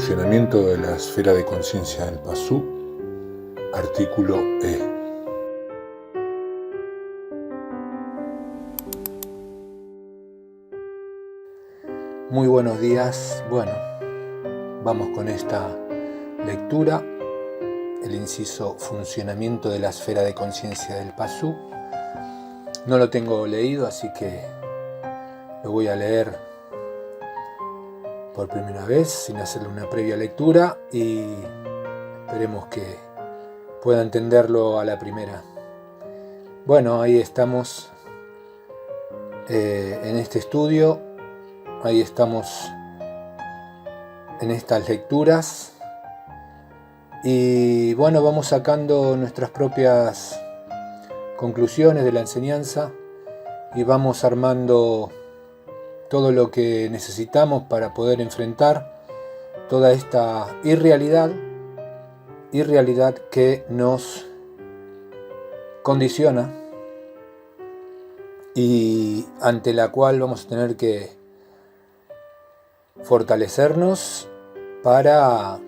Funcionamiento de la esfera de conciencia del Pasú, artículo E. Muy buenos días. Bueno, vamos con esta lectura, el inciso Funcionamiento de la esfera de conciencia del Pasú. No lo tengo leído, así que lo voy a leer por primera vez, sin hacerle una previa lectura, y esperemos que pueda entenderlo a la primera. Bueno, ahí estamos en este estudio, ahí estamos en estas lecturas, y bueno, vamos sacando nuestras propias conclusiones de la enseñanza y vamos armando todo lo que necesitamos para poder enfrentar toda esta irrealidad que nos condiciona y ante la cual vamos a tener que fortalecernos para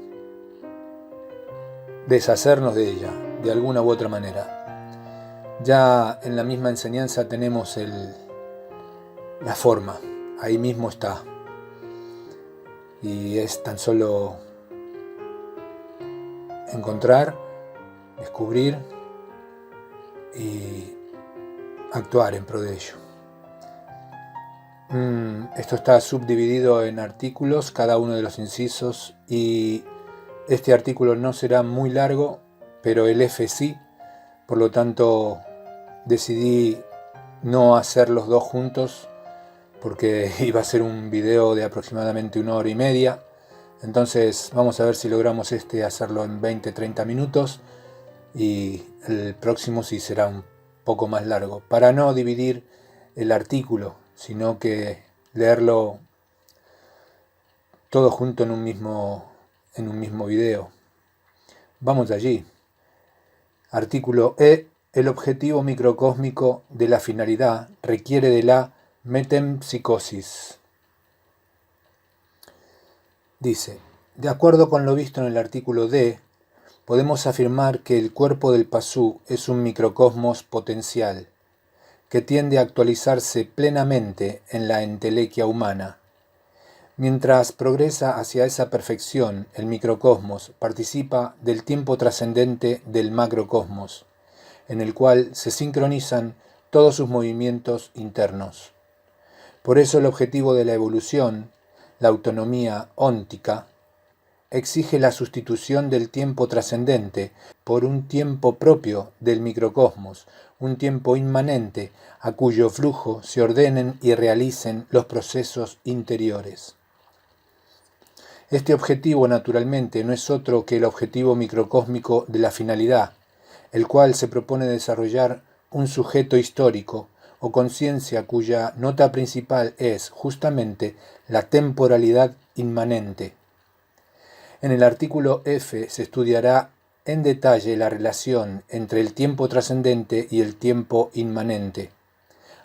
deshacernos de ella de alguna u otra manera. Ya en la misma enseñanza tenemos la forma. Ahí mismo está. Y es tan solo encontrar, descubrir y actuar en pro de ello. Esto está subdividido en artículos, cada uno de los incisos, y este artículo no será muy largo, pero el F sí. Por lo tanto, decidí no hacer los dos juntos, porque iba a ser un video de aproximadamente 1 hora y media. Entonces vamos a ver si logramos hacerlo en 20-30 minutos, y el próximo sí será un poco más largo, para no dividir el artículo, sino que leerlo todo junto en un mismo video. Vamos allí. Artículo E. El objetivo microcósmico de la finalidad requiere de la metempsicosis. Dice, de acuerdo con lo visto en el artículo D, podemos afirmar que el cuerpo del Pasú es un microcosmos potencial, que tiende a actualizarse plenamente en la entelequia humana. Mientras progresa hacia esa perfección, el microcosmos participa del tiempo trascendente del macrocosmos, en el cual se sincronizan todos sus movimientos internos. Por eso el objetivo de la evolución, la autonomía óntica, exige la sustitución del tiempo trascendente por un tiempo propio del microcosmos, un tiempo inmanente a cuyo flujo se ordenen y realicen los procesos interiores. Este objetivo, naturalmente, no es otro que el objetivo microcósmico de la finalidad, el cual se propone desarrollar un sujeto histórico o conciencia cuya nota principal es, justamente, la temporalidad inmanente. En el artículo F se estudiará en detalle la relación entre el tiempo trascendente y el tiempo inmanente.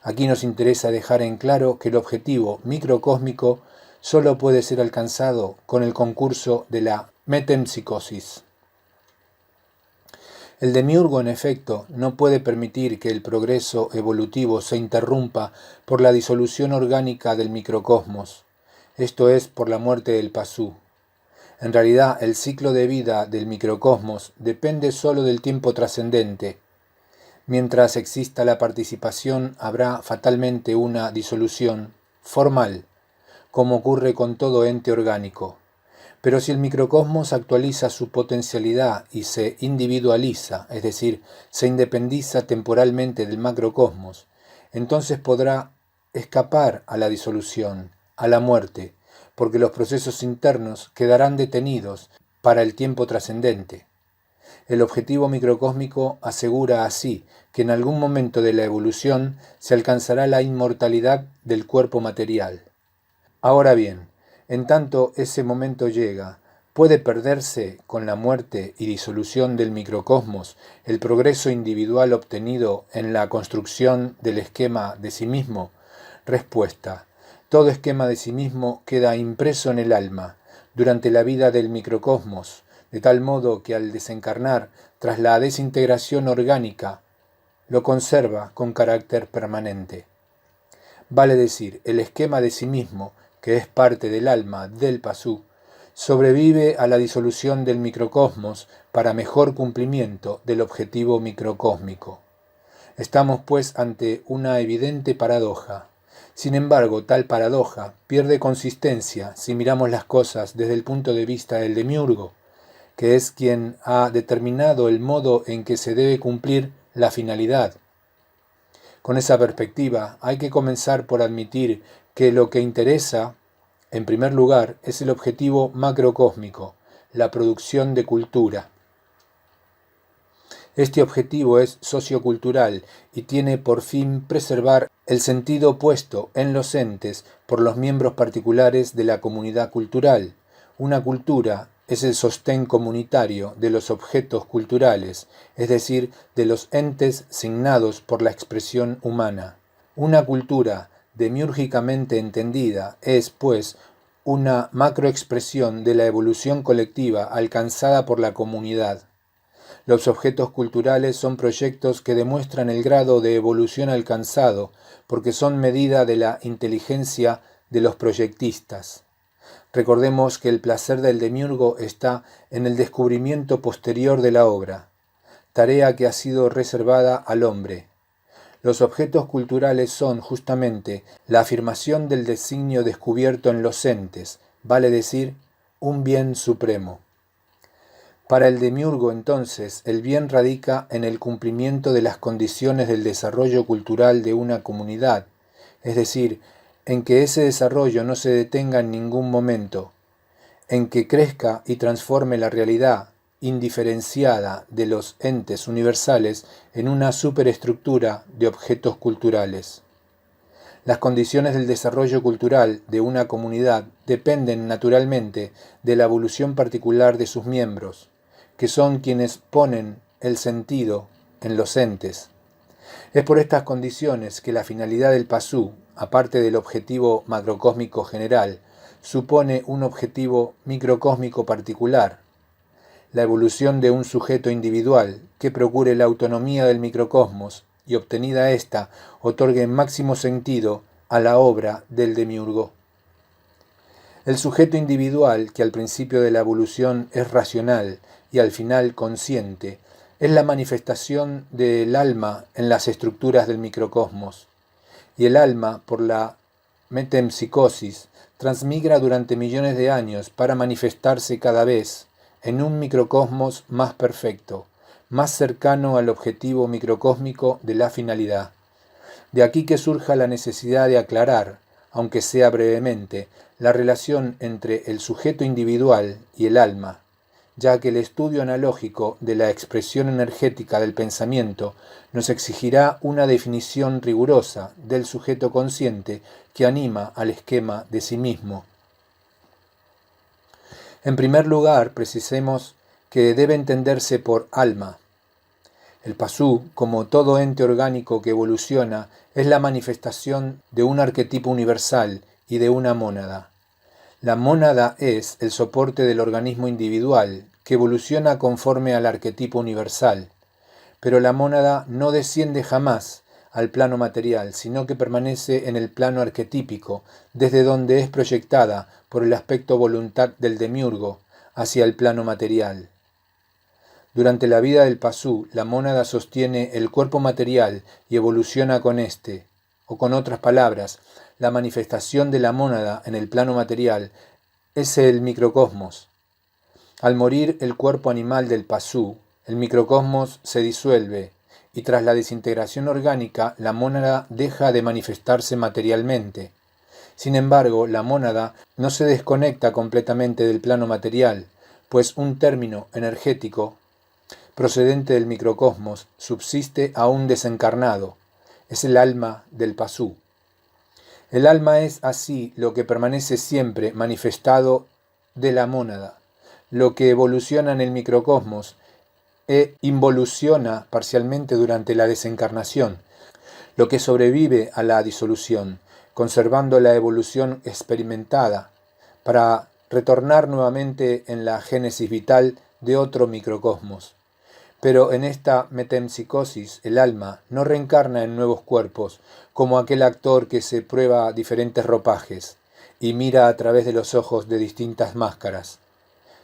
Aquí nos interesa dejar en claro que el objetivo microcósmico solo puede ser alcanzado con el concurso de la metempsicosis. El demiurgo, en efecto, no puede permitir que el progreso evolutivo se interrumpa por la disolución orgánica del microcosmos, esto es, por la muerte del Pasú. En realidad, el ciclo de vida del microcosmos depende solo del tiempo trascendente. Mientras exista la participación, habrá fatalmente una disolución formal, como ocurre con todo ente orgánico. Pero si el microcosmos actualiza su potencialidad y se individualiza, es decir, se independiza temporalmente del macrocosmos, entonces podrá escapar a la disolución, a la muerte, porque los procesos internos quedarán detenidos para el tiempo trascendente. El objetivo microcósmico asegura así que en algún momento de la evolución se alcanzará la inmortalidad del cuerpo material. Ahora bien, en tanto ese momento llega, puede perderse con la muerte y disolución del microcosmos el progreso individual obtenido en la construcción del esquema de sí mismo. Respuesta: todo esquema de sí mismo queda impreso en el alma, durante la vida del microcosmos, de tal modo que al desencarnar, tras la desintegración orgánica, lo conserva con carácter permanente. Vale decir, el esquema de sí mismo, que es parte del alma del Pasú, sobrevive a la disolución del microcosmos para mejor cumplimiento del objetivo microcósmico. Estamos pues ante una evidente paradoja. Sin embargo, tal paradoja pierde consistencia si miramos las cosas desde el punto de vista del demiurgo, que es quien ha determinado el modo en que se debe cumplir la finalidad. Con esa perspectiva, hay que comenzar por admitir que lo que interesa, en primer lugar, es el objetivo macrocósmico, la producción de cultura. Este objetivo es sociocultural y tiene por fin preservar el sentido puesto en los entes por los miembros particulares de la comunidad cultural. Una cultura es el sostén comunitario de los objetos culturales, es decir, de los entes signados por la expresión humana. Una cultura demiúrgicamente entendida es, pues, una macroexpresión de la evolución colectiva alcanzada por la comunidad. Los objetos culturales son proyectos que demuestran el grado de evolución alcanzado, porque son medida de la inteligencia de los proyectistas. Recordemos que el placer del demiurgo está en el descubrimiento posterior de la obra, tarea que ha sido reservada al hombre. Los objetos culturales son, justamente, la afirmación del designio descubierto en los entes, vale decir, un bien supremo. Para el demiurgo, entonces, el bien radica en el cumplimiento de las condiciones del desarrollo cultural de una comunidad, es decir, en que ese desarrollo no se detenga en ningún momento, en que crezca y transforme la realidad indiferenciada de los entes universales en una superestructura de objetos culturales. Las condiciones del desarrollo cultural de una comunidad dependen naturalmente de la evolución particular de sus miembros, que son quienes ponen el sentido en los entes. Es por estas condiciones que la finalidad del Pasú, aparte del objetivo macrocósmico general, supone un objetivo microcósmico particular, la evolución de un sujeto individual que procure la autonomía del microcosmos y, obtenida ésta, otorgue máximo sentido a la obra del demiurgo. El sujeto individual, que al principio de la evolución es racional y al final consciente, es la manifestación del alma en las estructuras del microcosmos, y el alma, por la metempsicosis, transmigra durante millones de años para manifestarse cada vez en un microcosmos más perfecto, más cercano al objetivo microcósmico de la finalidad. De aquí que surja la necesidad de aclarar, aunque sea brevemente, la relación entre el sujeto individual y el alma, ya que el estudio analógico de la expresión energética del pensamiento nos exigirá una definición rigurosa del sujeto consciente que anima al esquema de sí mismo. En primer lugar, precisemos que debe entenderse por alma. El Pasú, como todo ente orgánico que evoluciona, es la manifestación de un arquetipo universal y de una mónada. La mónada es el soporte del organismo individual, que evoluciona conforme al arquetipo universal. Pero la mónada no desciende jamás al plano material, sino que permanece en el plano arquetípico, desde donde es proyectada por el aspecto voluntad del demiurgo hacia el plano material. Durante la vida del Pasú, la mónada sostiene el cuerpo material y evoluciona con éste, o con otras palabras, la manifestación de la mónada en el plano material es el microcosmos. Al morir el cuerpo animal del Pasú, el microcosmos se disuelve, y tras la desintegración orgánica, la mónada deja de manifestarse materialmente. Sin embargo, la mónada no se desconecta completamente del plano material, pues un término energético procedente del microcosmos subsiste aún desencarnado, es el alma del Pasú. El alma es así lo que permanece siempre manifestado de la mónada, lo que evoluciona en el microcosmos e involuciona parcialmente durante la desencarnación, lo que sobrevive a la disolución, conservando la evolución experimentada, para retornar nuevamente en la génesis vital de otro microcosmos. Pero en esta metempsicosis el alma no reencarna en nuevos cuerpos, como aquel actor que se prueba diferentes ropajes y mira a través de los ojos de distintas máscaras,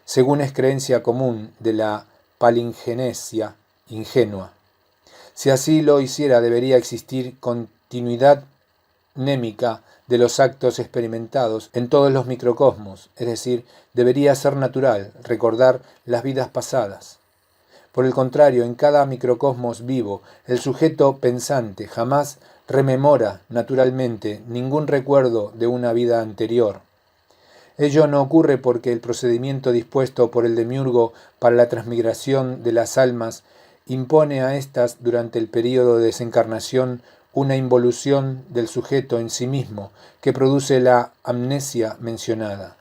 según es creencia común de la palingenesia ingenua. Si así lo hiciera, debería existir continuidad mnémica de los actos experimentados en todos los microcosmos, es decir, debería ser natural recordar las vidas pasadas. Por el contrario, en cada microcosmos vivo, el sujeto pensante jamás rememora naturalmente ningún recuerdo de una vida anterior. Ello no ocurre porque el procedimiento dispuesto por el demiurgo para la transmigración de las almas impone a éstas durante el período de desencarnación una involución del sujeto en sí mismo que produce la amnesia mencionada.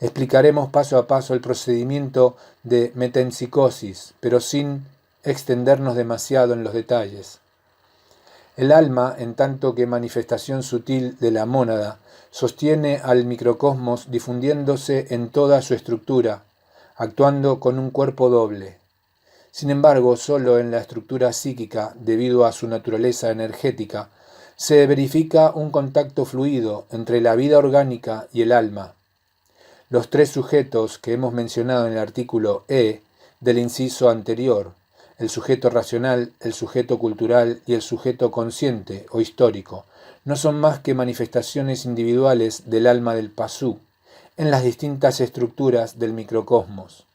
Explicaremos paso a paso el procedimiento de metempsicosis, pero sin extendernos demasiado en los detalles. El alma, en tanto que manifestación sutil de la mónada, sostiene al microcosmos difundiéndose en toda su estructura, actuando con un cuerpo doble. Sin embargo, solo en la estructura psíquica, debido a su naturaleza energética, se verifica un contacto fluido entre la vida orgánica y el alma. Los tres sujetos que hemos mencionado en el artículo E del inciso anterior, el sujeto racional, el sujeto cultural y el sujeto consciente o histórico, no son más que manifestaciones individuales del alma del Pasú en las distintas estructuras del microcosmos.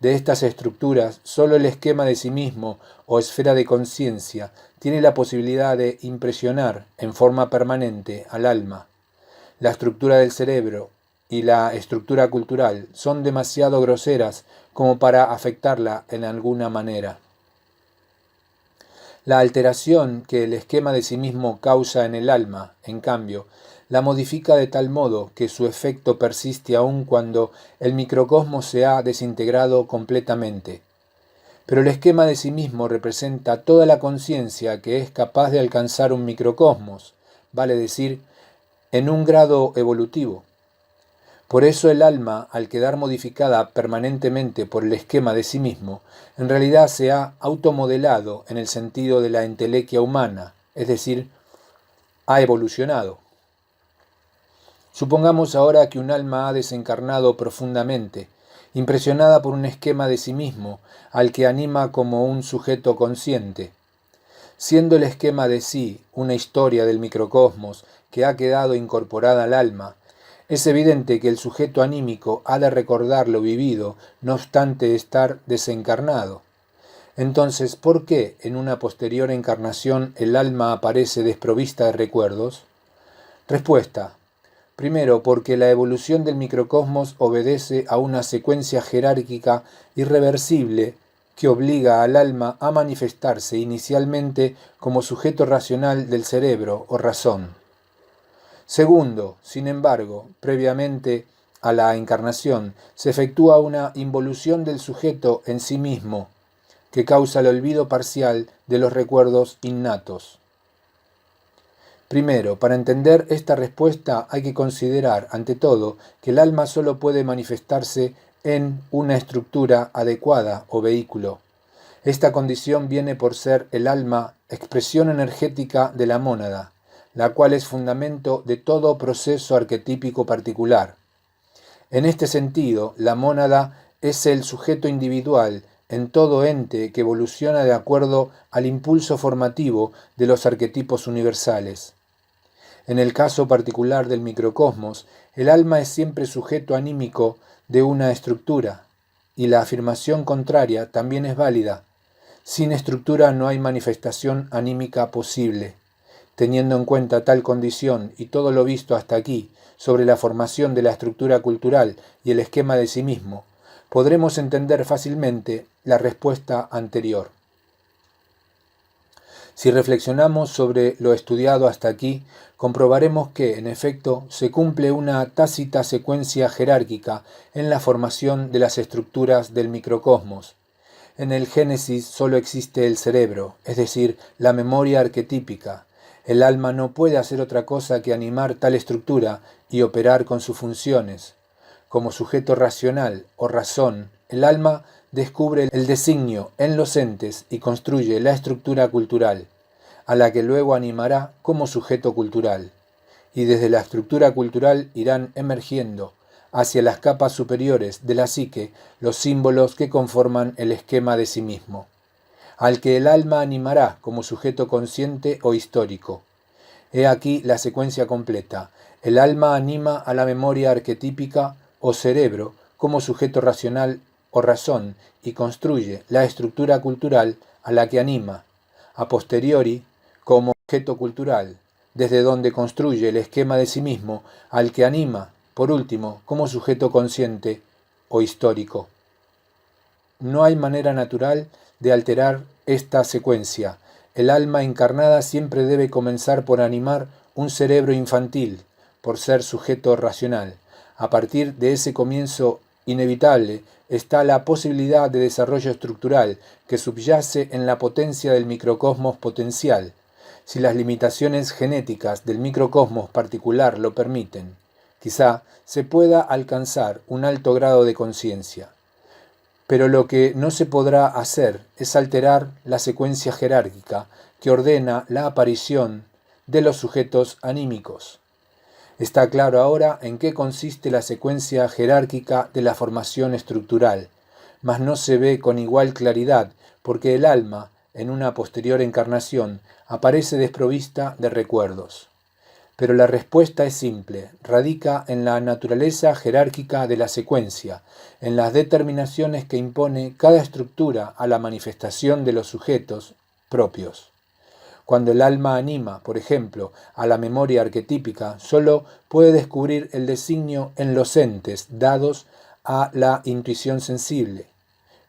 De estas estructuras, solo el esquema de sí mismo o esfera de conciencia tiene la posibilidad de impresionar en forma permanente al alma. La estructura del cerebro y la estructura cultural son demasiado groseras como para afectarla en alguna manera. La alteración que el esquema de sí mismo causa en el alma, en cambio, la modifica de tal modo que su efecto persiste aun cuando el microcosmos se ha desintegrado completamente. Pero el esquema de sí mismo representa toda la conciencia que es capaz de alcanzar un microcosmos, vale decir, en un grado evolutivo. Por eso el alma, al quedar modificada permanentemente por el esquema de sí mismo, en realidad se ha automodelado en el sentido de la entelequia humana, es decir, ha evolucionado. Supongamos ahora que un alma ha desencarnado profundamente, impresionada por un esquema de sí mismo, al que anima como un sujeto consciente. Siendo el esquema de sí una historia del microcosmos que ha quedado incorporada al alma, es evidente que el sujeto anímico ha de recordar lo vivido, no obstante estar desencarnado. Entonces, ¿por qué en una posterior encarnación el alma aparece desprovista de recuerdos? Respuesta. Primero, porque la evolución del microcosmos obedece a una secuencia jerárquica irreversible que obliga al alma a manifestarse inicialmente como sujeto racional del cerebro o razón. Segundo, sin embargo, previamente a la encarnación, se efectúa una involución del sujeto en sí mismo, que causa el olvido parcial de los recuerdos innatos. Primero, para entender esta respuesta hay que considerar, ante todo, que el alma solo puede manifestarse en una estructura adecuada o vehículo. Esta condición viene por ser el alma expresión energética de la mónada, la cual es fundamento de todo proceso arquetípico particular. En este sentido, la mónada es el sujeto individual en todo ente que evoluciona de acuerdo al impulso formativo de los arquetipos universales. En el caso particular del microcosmos, el alma es siempre sujeto anímico de una estructura, y la afirmación contraria también es válida. Sin estructura no hay manifestación anímica posible. Teniendo en cuenta tal condición y todo lo visto hasta aquí sobre la formación de la estructura cultural y el esquema de sí mismo, podremos entender fácilmente la respuesta anterior. Si reflexionamos sobre lo estudiado hasta aquí, comprobaremos que, en efecto, se cumple una tácita secuencia jerárquica en la formación de las estructuras del microcosmos. En el Génesis solo existe el cerebro, es decir, la memoria arquetípica. El alma no puede hacer otra cosa que animar tal estructura y operar con sus funciones. como sujeto racional o razón, el alma descubre el designio en los entes y construye la estructura cultural, a la que luego animará como sujeto cultural. Y desde la estructura cultural irán emergiendo hacia las capas superiores de la psique los símbolos que conforman el esquema de sí mismo, al que el alma animará como sujeto consciente o histórico. He aquí la secuencia completa. El alma anima a la memoria arquetípica o cerebro como sujeto racional o razón y construye la estructura cultural a la que anima, a posteriori como objeto cultural, desde donde construye el esquema de sí mismo al que anima, por último, como sujeto consciente o histórico. No hay manera natural de alterar esta secuencia. El alma encarnada siempre debe comenzar por animar un cerebro infantil, por ser sujeto racional. A partir de ese comienzo inevitable está la posibilidad de desarrollo estructural que subyace en la potencia del microcosmos potencial, si las limitaciones genéticas del microcosmos particular lo permiten. Quizá se pueda alcanzar un alto grado de conciencia. Pero lo que no se podrá hacer es alterar la secuencia jerárquica que ordena la aparición de los sujetos anímicos. Está claro ahora en qué consiste la secuencia jerárquica de la formación estructural, mas no se ve con igual claridad porque el alma, en una posterior encarnación, aparece desprovista de recuerdos. Pero la respuesta es simple, radica en la naturaleza jerárquica de la secuencia, en las determinaciones que impone cada estructura a la manifestación de los sujetos propios. Cuando el alma anima, por ejemplo, a la memoria arquetípica, solo puede descubrir el designio en los entes dados a la intuición sensible.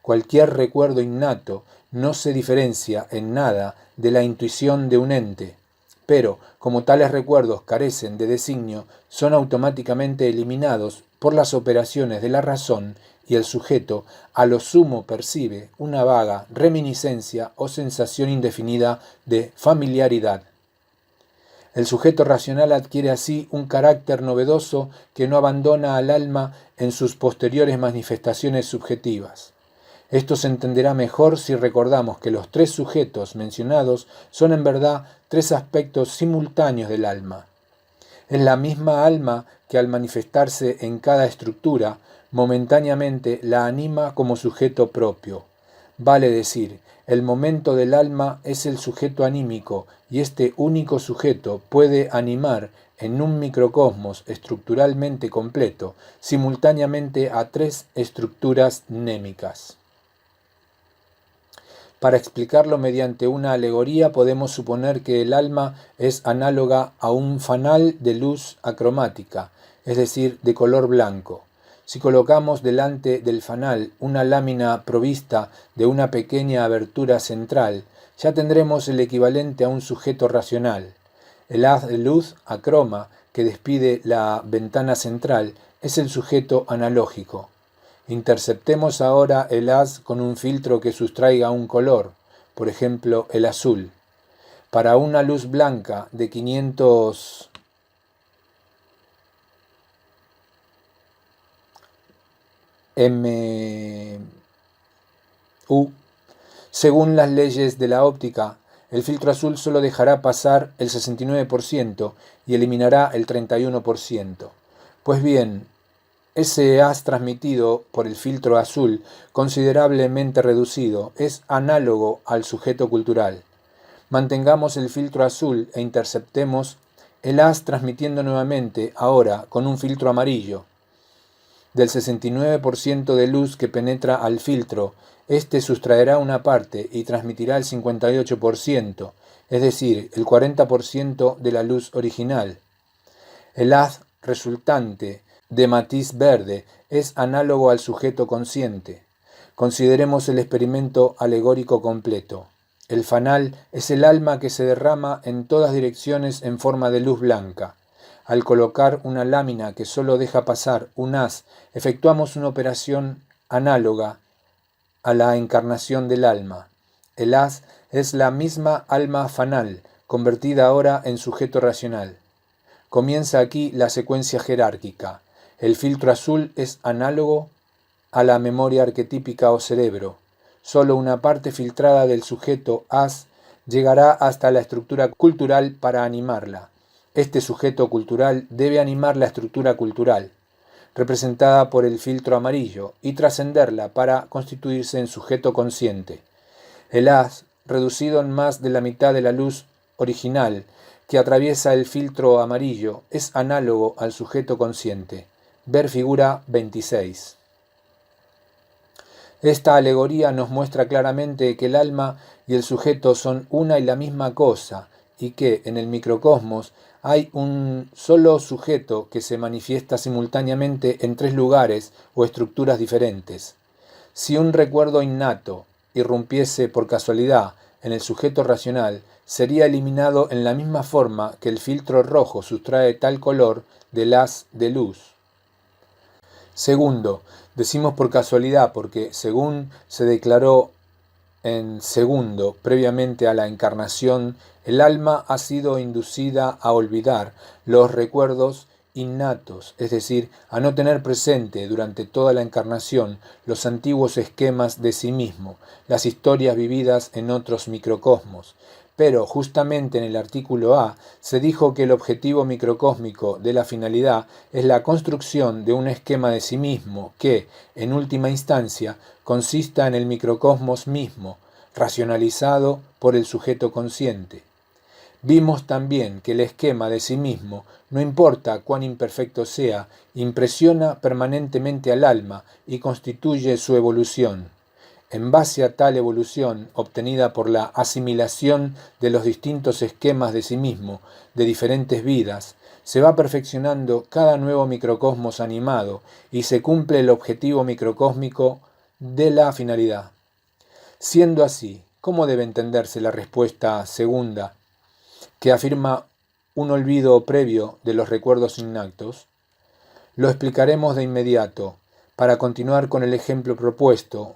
Cualquier recuerdo innato no se diferencia en nada de la intuición de un ente, pero como tales recuerdos carecen de designio, son automáticamente eliminados por las operaciones de la razón y el sujeto a lo sumo percibe una vaga reminiscencia o sensación indefinida de familiaridad. El sujeto racional adquiere así un carácter novedoso que no abandona al alma en sus posteriores manifestaciones subjetivas. Esto se entenderá mejor si recordamos que los tres sujetos mencionados son en verdad tres aspectos simultáneos del alma. Es la misma alma que al manifestarse en cada estructura, momentáneamente la anima como sujeto propio. Vale decir, el momento del alma es el sujeto anímico y este único sujeto puede animar en un microcosmos estructuralmente completo, simultáneamente a tres estructuras némicas. Para explicarlo mediante una alegoría podemos suponer que el alma es análoga a un fanal de luz acromática, es decir, de color blanco. Si colocamos delante del fanal una lámina provista de una pequeña abertura central, ya tendremos el equivalente a un sujeto racional. El haz de luz acroma que despide la ventana central es el sujeto analógico. Interceptemos ahora el haz con un filtro que sustraiga un color, por ejemplo el azul. Para una luz blanca de 500 MU, según las leyes de la óptica, el filtro azul solo dejará pasar el 69% y eliminará el 31%. Pues bien, ese haz transmitido por el filtro azul, considerablemente reducido, es análogo al sujeto cultural. Mantengamos el filtro azul e interceptemos el haz transmitiendo nuevamente, ahora con un filtro amarillo. Del 69% de luz que penetra al filtro, este sustraerá una parte y transmitirá el 58%, es decir, el 40% de la luz original. El haz resultante de matiz verde es análogo al sujeto consciente. Consideremos el experimento alegórico completo. El fanal es el alma que se derrama en todas direcciones en forma de luz blanca. Al colocar una lámina que solo deja pasar un haz, efectuamos una operación análoga a la encarnación del alma. El haz es la misma alma fanal, convertida ahora en sujeto racional. Comienza aquí la secuencia jerárquica. El filtro azul es análogo a la memoria arquetípica o cerebro. Solo una parte filtrada del sujeto haz llegará hasta la estructura cultural para animarla. Este sujeto cultural debe animar la estructura cultural, representada por el filtro amarillo, y trascenderla para constituirse en sujeto consciente. El haz, reducido en más de la mitad de la luz original que atraviesa el filtro amarillo, es análogo al sujeto consciente. Ver figura 26. Esta alegoría nos muestra claramente que el alma y el sujeto son una y la misma cosa, y que en el microcosmos hay un solo sujeto que se manifiesta simultáneamente en tres lugares o estructuras diferentes. Si un recuerdo innato irrumpiese por casualidad en el sujeto racional, sería eliminado en la misma forma que el filtro rojo sustrae tal color del haz de luz. Segundo, decimos por casualidad porque, según se declaró en segundo, previamente a la encarnación, el alma ha sido inducida a olvidar los recuerdos innatos, es decir, a no tener presente durante toda la encarnación los antiguos esquemas de sí mismo, las historias vividas en otros microcosmos. Pero justamente en el artículo A se dijo que el objetivo microcósmico de la finalidad es la construcción de un esquema de sí mismo que, en última instancia, consista en el microcosmos mismo, racionalizado por el sujeto consciente. Vimos también que el esquema de sí mismo, no importa cuán imperfecto sea, impresiona permanentemente al alma y constituye su evolución. En base a tal evolución, obtenida por la asimilación de los distintos esquemas de sí mismo, de diferentes vidas, se va perfeccionando cada nuevo microcosmos animado y se cumple el objetivo microcósmico de la finalidad. Siendo así, ¿cómo debe entenderse la respuesta segunda, que afirma un olvido previo de los recuerdos innatos? Lo explicaremos de inmediato, para continuar con el ejemplo propuesto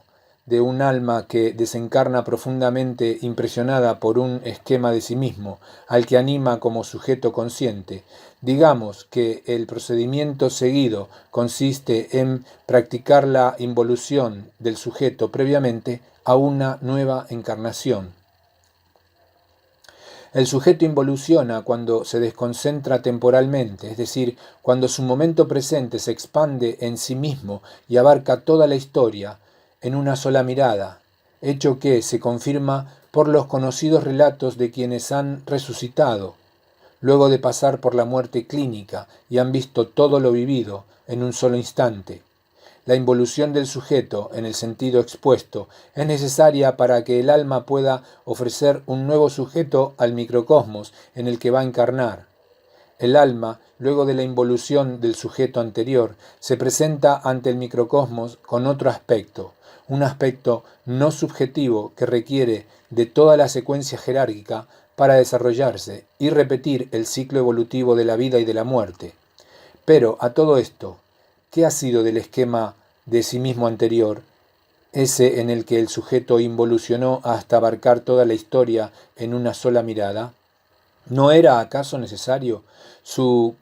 de un alma que desencarna profundamente impresionada por un esquema de sí mismo, al que anima como sujeto consciente. Digamos que el procedimiento seguido consiste en practicar la involución del sujeto previamente a una nueva encarnación. El sujeto involuciona cuando se desconcentra temporalmente, es decir, cuando su momento presente se expande en sí mismo y abarca toda la historia en una sola mirada, hecho que se confirma por los conocidos relatos de quienes han resucitado, luego de pasar por la muerte clínica y han visto todo lo vivido en un solo instante. La involución del sujeto, en el sentido expuesto, es necesaria para que el alma pueda ofrecer un nuevo sujeto al microcosmos en el que va a encarnar. El alma, luego de la involución del sujeto anterior, se presenta ante el microcosmos con otro aspecto, un aspecto no subjetivo que requiere de toda la secuencia jerárquica para desarrollarse y repetir el ciclo evolutivo de la vida y de la muerte. Pero, a todo esto, ¿qué ha sido del esquema de sí mismo anterior, ese en el que el sujeto involucionó hasta abarcar toda la historia en una sola mirada? ¿No era acaso necesario su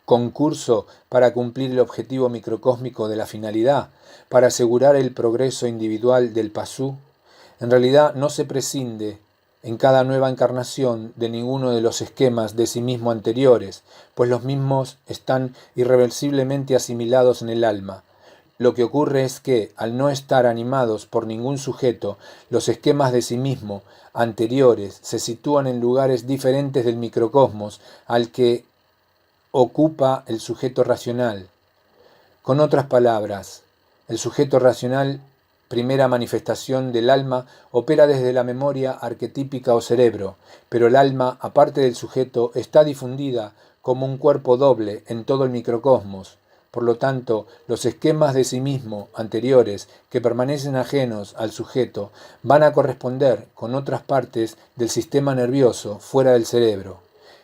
concurso para cumplir el objetivo microcósmico de la finalidad, para asegurar el progreso individual del pasú? En realidad no se prescinde en cada nueva encarnación de ninguno de los esquemas de sí mismo anteriores, pues los mismos están irreversiblemente asimilados en el alma. Lo que ocurre es que, al no estar animados por ningún sujeto, los esquemas de sí mismo anteriores se sitúan en lugares diferentes del microcosmos al que ocupa el sujeto racional. Con otras palabras, el sujeto racional, primera manifestación del alma, opera desde la memoria arquetípica o cerebro, pero el alma, aparte del sujeto, está difundida como un cuerpo doble en todo el microcosmos. Por lo tanto, los esquemas de sí mismo anteriores que permanecen ajenos al sujeto van a corresponder con otras partes del sistema nervioso fuera del cerebro.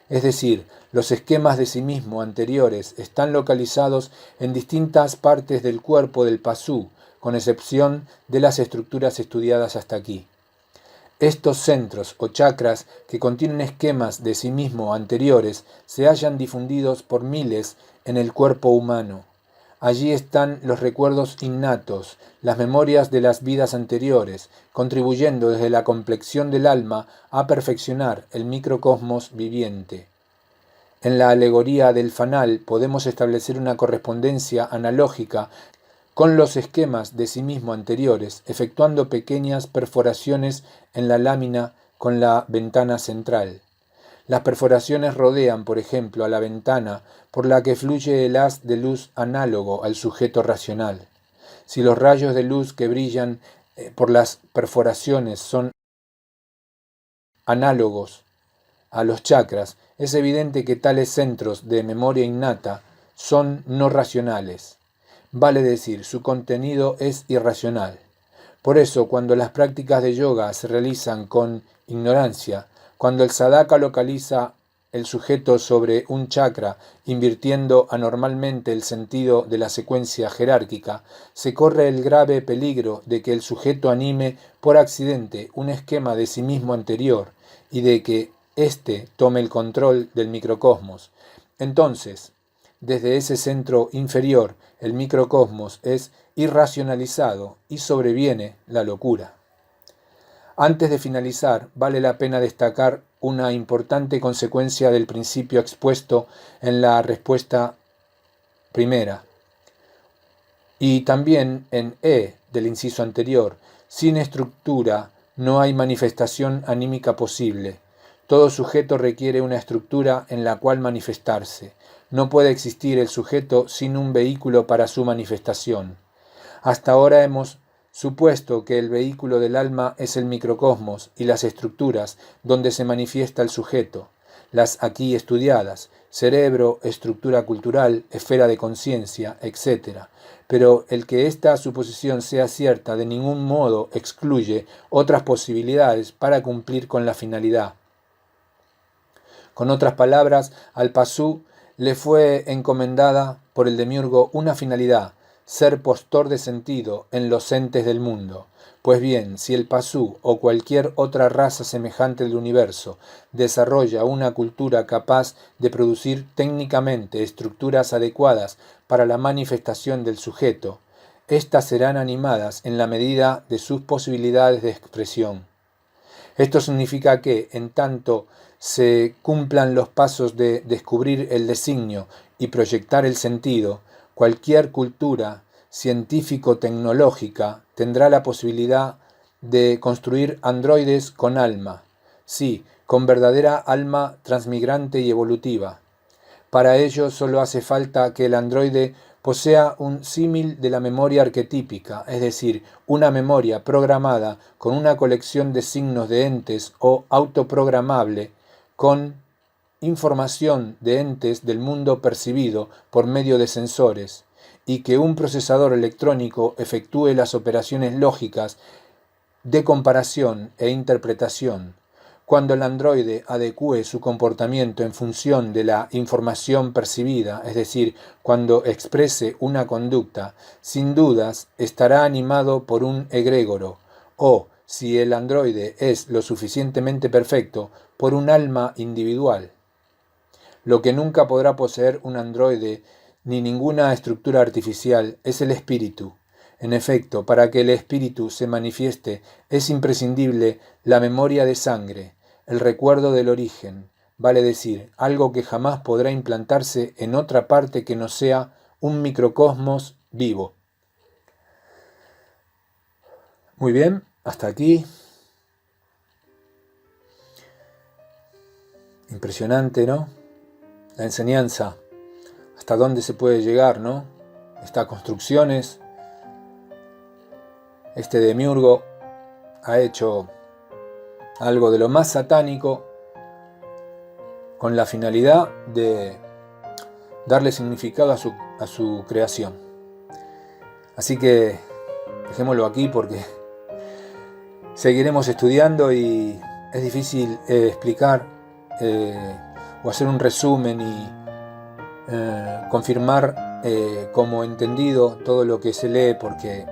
Es decir, los esquemas de sí mismo anteriores están localizados en distintas partes del cuerpo del pasú, con excepción de las estructuras estudiadas hasta aquí. Estos centros o chakras que contienen esquemas de sí mismo anteriores se hallan difundidos por miles en el cuerpo humano. Allí están los recuerdos innatos, las memorias de las vidas anteriores, contribuyendo desde la complexión del alma a perfeccionar el microcosmos viviente. En la alegoría del fanal podemos establecer una correspondencia analógica con los esquemas de sí mismo anteriores, efectuando pequeñas perforaciones en la lámina con la ventana central. Las perforaciones rodean, por ejemplo, a la ventana por la que fluye el haz de luz análogo al sujeto racional. Si los rayos de luz que brillan por las perforaciones son análogos a los chakras, es evidente que tales centros de memoria innata son no racionales. Vale decir, su contenido es irracional. Por eso, cuando las prácticas de yoga se realizan con ignorancia, cuando el sadhaka localiza el sujeto sobre un chakra, invirtiendo anormalmente el sentido de la secuencia jerárquica, se corre el grave peligro de que el sujeto anime por accidente un esquema de sí mismo anterior y de que éste tome el control del microcosmos. Entonces, desde ese centro inferior, el microcosmos es irracionalizado y sobreviene la locura. Antes de finalizar, vale la pena destacar una importante consecuencia del principio expuesto en la respuesta primera y también en E del inciso anterior. Sin estructura no hay manifestación anímica posible. Todo sujeto requiere una estructura en la cual manifestarse. No puede existir el sujeto sin un vehículo para su manifestación. Hasta ahora hemos supuesto que el vehículo del alma es el microcosmos y las estructuras donde se manifiesta el sujeto, las aquí estudiadas, cerebro, estructura cultural, esfera de conciencia, etc. Pero el que esta suposición sea cierta de ningún modo excluye otras posibilidades para cumplir con la finalidad. Con otras palabras, al Pasú le fue encomendada por el demiurgo una finalidad, ser postor de sentido en los entes del mundo. Pues bien, si el Pasú o cualquier otra raza semejante del universo desarrolla una cultura capaz de producir técnicamente estructuras adecuadas para la manifestación del sujeto, éstas serán animadas en la medida de sus posibilidades de expresión. Esto significa que, en tanto se cumplan los pasos de descubrir el designio y proyectar el sentido, cualquier cultura científico-tecnológica tendrá la posibilidad de construir androides con alma, sí, con verdadera alma transmigrante y evolutiva. Para ello solo hace falta que el androide posea un símil de la memoria arquetípica, es decir, una memoria programada con una colección de signos de entes o autoprogramable con información de entes del mundo percibido por medio de sensores, y que un procesador electrónico efectúe las operaciones lógicas de comparación e interpretación. Cuando el androide adecúe su comportamiento en función de la información percibida, es decir, cuando exprese una conducta, sin dudas estará animado por un egregoro, o, si el androide es lo suficientemente perfecto, por un alma individual. Lo que nunca podrá poseer un androide ni ninguna estructura artificial es el espíritu. En efecto, para que el espíritu se manifieste es imprescindible la memoria de sangre, el recuerdo del origen, vale decir, algo que jamás podrá implantarse en otra parte que no sea un microcosmos vivo. Muy bien, hasta aquí. Impresionante, ¿no? La enseñanza, hasta dónde se puede llegar, ¿no? Estas construcciones, este demiurgo ha hecho algo de lo más satánico con la finalidad de darle significado a su creación. Así que dejémoslo aquí porque seguiremos estudiando y es difícil explicar o hacer un resumen y confirmar como entendido todo lo que se lee, porque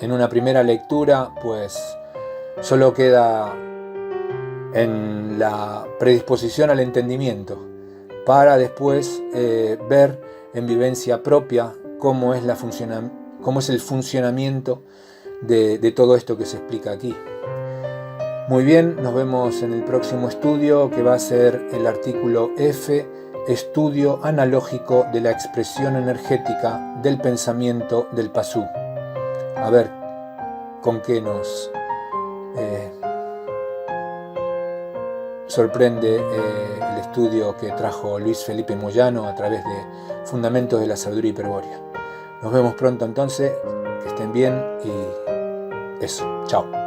en una primera lectura pues solo queda en la predisposición al entendimiento para después ver en vivencia propia cómo es el funcionamiento de todo esto que se explica aquí. Muy bien, nos vemos en el próximo estudio, que va a ser el artículo F, estudio analógico de la expresión energética del pensamiento del Pasú. A ver con qué nos sorprende el estudio que trajo Luis Felipe Moyano a través de Fundamentos de la Sabiduría Hiperbórea. Nos vemos pronto entonces, que estén bien y eso, chao.